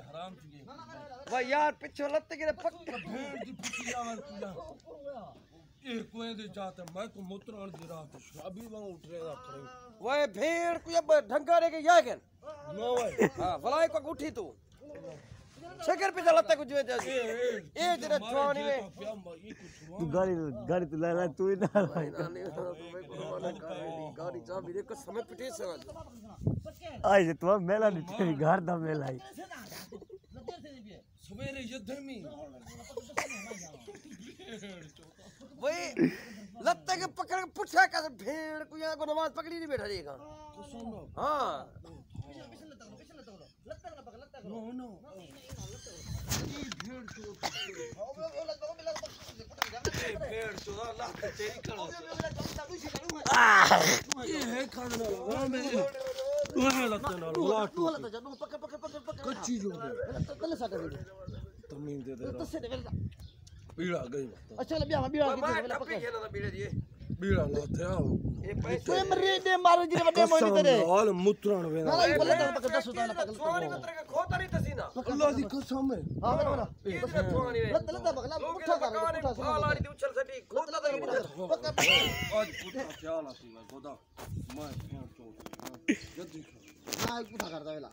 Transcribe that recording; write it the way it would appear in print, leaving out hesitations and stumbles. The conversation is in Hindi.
हराम चुके भाई यार पिछो लत्ते के पक भेड़ दी पुछी आवर पूजा एक कोए दे जाते मैं को मुतरान दी रात शराबी वांग उठ रहे दा खड़े वो भेड़ को अब ढंगा रे के या के नो भाई हां भलाई को उठी तू छकर पे लत्ते को जो ए तेरे छवानी में तू गाड़ी तो ला तू ही ना गाड़ी चाबी रे को समय पिटे से आई जे तू मेला नहीं तेरी घर दा मेला आई सवेरे युद्ध में वही लत्ते के पकड़ के पूछा का भेड़ को यहाँ को नमाज पकड़ी नहीं बैठा रहेगा हाँ नो नो भेड़ चो अल्लाह का तेरी करो ये है खाना हां मैं वहां लगता ना लाटू कच्ची जो तमीन दे दे पीड़ा गई अच्छा ले बिया बीड़ा लाथे आओ ए पैसे तो मरे दे मारो जी बड़े मोनी तेरे हाल मुतरान वे ना बोले तो पकड़ 10 उतार पकड़ छोड़ी मत रे खोता नहीं तसीना अल्लाह दी कसम है हां बोला ये छोड़ी वे लत बगला पुठा कर पुठा लाड़ी दी उछल सटी खोता तो पकड़ आज पुठा ख्याल आती है खुदा मैं क्या चोट जल्दी हां पुठा करदा वेला